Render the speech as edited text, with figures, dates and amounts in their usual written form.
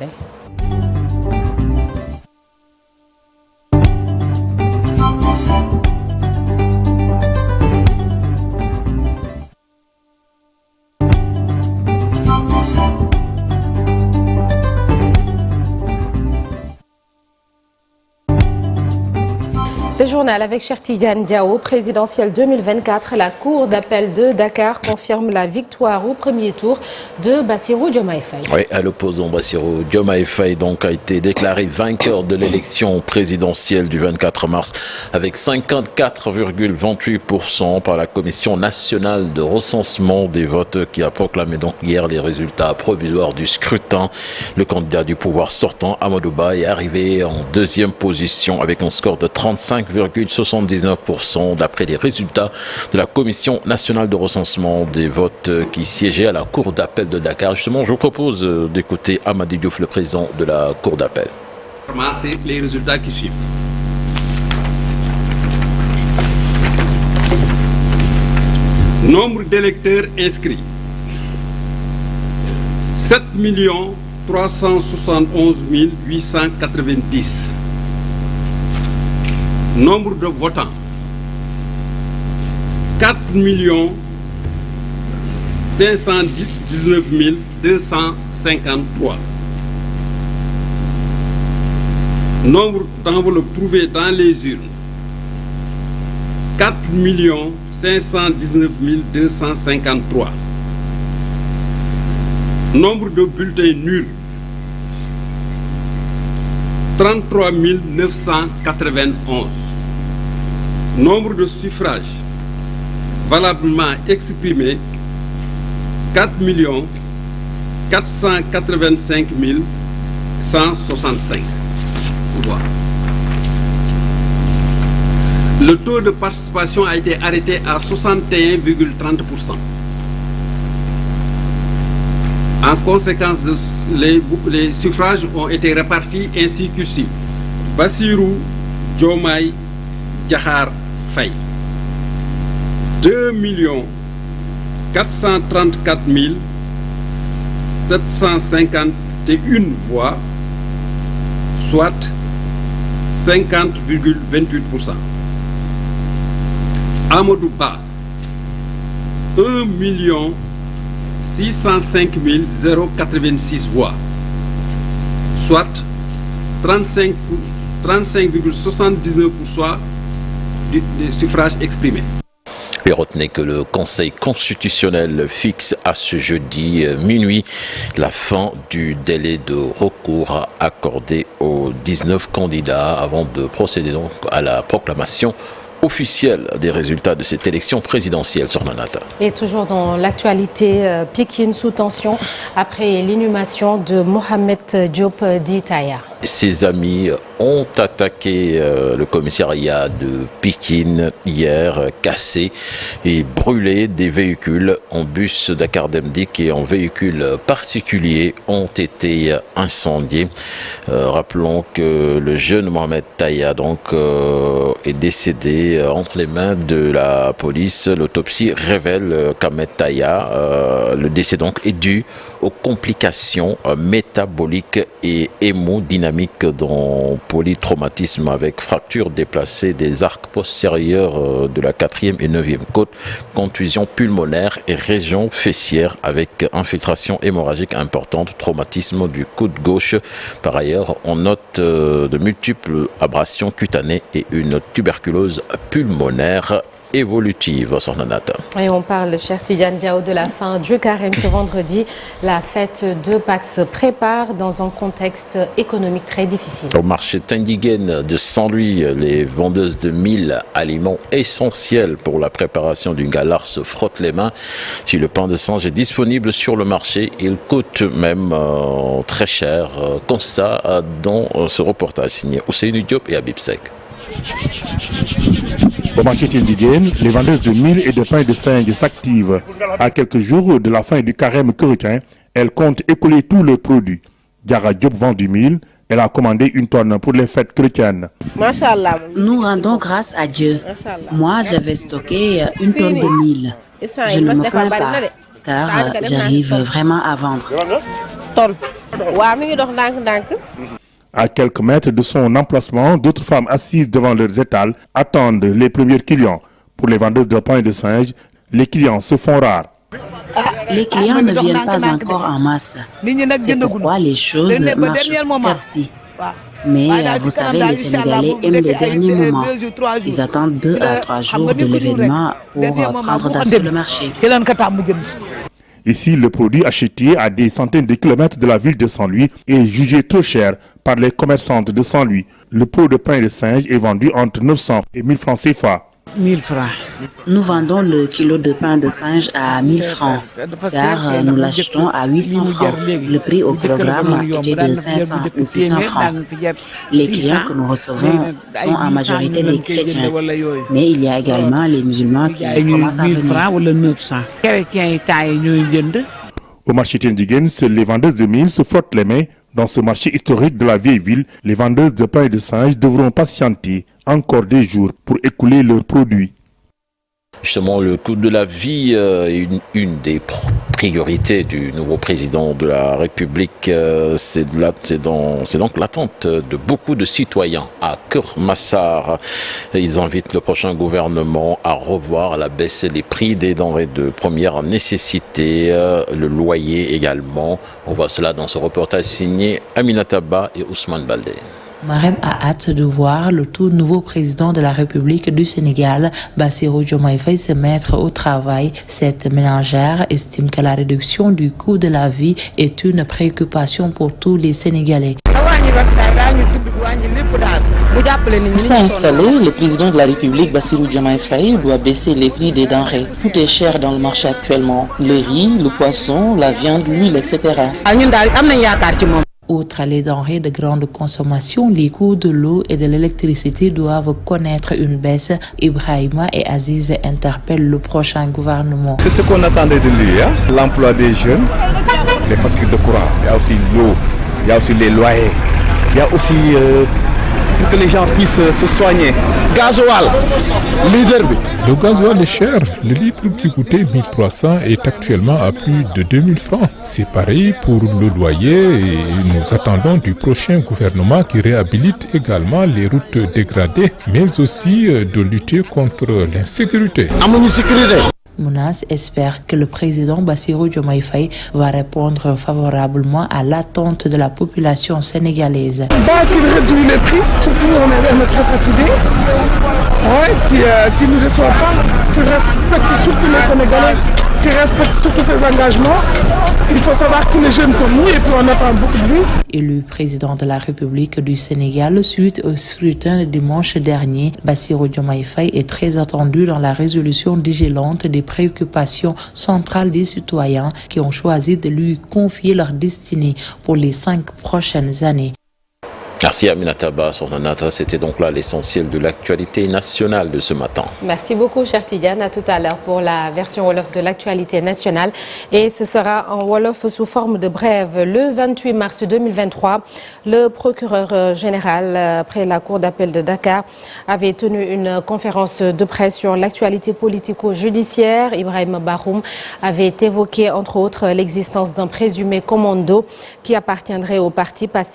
Le journal avec Cheikh Tidiane Diao, présidentielle 2024. La Cour d'appel de Dakar confirme la victoire au premier tour de Bassirou Diomaye Faye. Oui, à l'opposant, Bassirou Diomaye Faye donc a été déclaré vainqueur de l'élection présidentielle du 24 mars avec 54,28% par la Commission nationale de recensement des votes qui a proclamé donc hier les résultats provisoires du scrutin. Le candidat du pouvoir sortant, Amadou Ba, est arrivé en deuxième position avec un score de 35,79% d'après les résultats de la Commission nationale de recensement des votes qui siégeait à la Cour d'appel de Dakar. Justement, je vous propose d'écouter Amady Diouf, le président de la Cour d'appel. C'est les résultats qui suivent. Nombre d'électeurs inscrits 7 371 890. Nombre de votants 4 519 253. Nombre d'enveloppes trouvées dans les urnes 4 519 253. Nombre de bulletins nuls 33 991. Nombre de suffrages valablement exprimés 4 485 165. Voilà. Le taux de participation a été arrêté à 61,30%. En conséquence, les suffrages ont été répartis ainsi que suit. Bassirou Diomaye Diakhar Faye 2 434 751 voix, soit 50,28%. Amadou Ba 1 605 086 voix, soit 35,79% des suffrages exprimés. Et retenez que le Conseil constitutionnel fixe à ce jeudi minuit la fin du délai de recours accordé aux 19 candidats avant de procéder donc à la proclamation officielle des résultats de cette élection présidentielle sur Nanata. Et toujours dans l'actualité, Pikine sous tension après l'inhumation de Mohamed Diop d'Itaya. Ses amis ont attaqué le commissariat de Pikine hier, cassé et brûlé des véhicules en bus Dakar Demdik et en véhicules particuliers ont été incendiés. Rappelons que le jeune Mohamed Taya donc est décédé entre les mains de la police. L'autopsie révèle qu'Ahmed Taya, le décès donc est dû aux complications métaboliques et hémodynamiques dont polytraumatisme avec fracture déplacée des arcs postérieurs de la 4e et 9e côte, contusion pulmonaire et région fessière avec infiltration hémorragique importante, traumatisme du coude gauche. Par ailleurs, on note de multiples abrasions cutanées et une tuberculose pulmonaire évolutive sur Nanata. Et on parle, cher Tidiane Diao, de la fin du carême ce vendredi. La fête de Pâques se prépare dans un contexte économique très difficile. Au marché Tindiguen de Saint-Louis, les vendeuses de 1000 aliments essentiels pour la préparation d'une galère se frottent les mains. Si le pain de singe est disponible sur le marché, il coûte même très cher. Constat dans ce reportage signé Ousseynou Diop et Habib Sek. Au marché Tindiguen, les vendeuses de 1000 et de pain de singe s'activent. À quelques jours de la fin du carême chrétien, elles comptent écouler tous leurs produits. Diara Diop vend du 1000. Elle a commandé une tonne pour les fêtes chrétiennes. Nous rendons grâce à Dieu. Moi, j'avais stocké une tonne de 1000. Je ne me plains pas, car j'arrive vraiment à vendre. À quelques mètres de son emplacement, d'autres femmes assises devant leurs étals attendent les premiers clients. Pour les vendeuses de pain et de singe, les clients se font rares. Les clients ne viennent pas encore en masse. C'est pourquoi les choses marchent petit à petit. Mais vous savez, les Sénégalais aiment les derniers moments. Ils attendent 2 à 3 jours de l'événement pour prendre d'assaut le marché. Ici, le produit acheté à des centaines de kilomètres de la ville de Saint-Louis est jugé trop cher par les commerçantes de Saint-Louis. Le pot de pain de singe est vendu entre 900 et 1000 francs CFA. 1000 francs. Nous vendons le kilo de pain de singe à 1000 francs, car nous l'achetons à 800 francs. Le prix au kilogramme était de 500 ou 600 francs. Les clients que nous recevons sont en majorité des chrétiens, mais il y a également les musulmans qui commencent à venir. Au marché Tindiguen, seules les vendeuses de mil se frottent les mains. Dans ce marché historique de la vieille ville, les vendeuses de pain et de singe devront patienter encore des jours pour écouler leurs produits. Justement, le coût de la vie est une des priorités du nouveau président de la République. C'est donc l'attente de beaucoup de citoyens à Keur Massar. Ils invitent le prochain gouvernement à revoir, à la baisse les prix des denrées de première nécessité, le loyer également. On voit cela dans ce reportage signé Aminata Ba et Ousmane Baldé. Marème a hâte de voir le tout nouveau président de la République du Sénégal, Bassirou Diomaye Faye, se mettre au travail. Cette ménagère estime que la réduction du coût de la vie est une préoccupation pour tous les Sénégalais. Pour s'installer, le président de la République, Bassirou Diomaye Faye, doit baisser les prix des denrées. Tout est cher dans le marché actuellement. Le riz, le poisson, la viande, l'huile, etc. Outre les denrées de grande consommation, les coûts de l'eau et de l'électricité doivent connaître une baisse. Ibrahima et Aziz interpellent le prochain gouvernement. C'est ce qu'on attendait de lui, hein? L'emploi des jeunes, les factures de courant, il y a aussi l'eau, il y a aussi les loyers, il y a aussi pour que les gens puissent se soigner. Gasoil, leader. Le gasoil est cher. Le litre qui coûtait 1300 est actuellement à plus de 2000 francs. C'est pareil pour le loyer et nous attendons du prochain gouvernement qui réhabilite également les routes dégradées, mais aussi de lutter contre l'insécurité. Mounas espère que le président Bassirou Diomaye Faye va répondre favorablement à l'attente de la population sénégalaise. Qu'il réduit les prix, surtout on est très fatigué, qu'il ne reçoit pas, qu'il respecte surtout les Sénégalais, qu'il respecte surtout ses engagements. Il faut savoir que les jeunes comme nous, et puis on attend beaucoup de lui. Élu président de la République du Sénégal suite au scrutin le dimanche dernier, Bassirou Diomaye Faye est très attendu dans la résolution vigilante des préoccupations centrales des citoyens qui ont choisi de lui confier leur destinée pour les 5 prochaines années. Merci Aminata Ba, c'était donc là l'essentiel de l'actualité nationale de ce matin. Merci beaucoup, cher Tidiane. À tout à l'heure pour la version Wolof de l'actualité nationale. Et ce sera en Wolof sous forme de brève. Le 28 mars 2023, le procureur général près la Cour d'appel de Dakar avait tenu une conférence de presse sur l'actualité politico-judiciaire. Ibrahima Bahoum avait évoqué entre autres l'existence d'un présumé commando qui appartiendrait au parti PASTEF.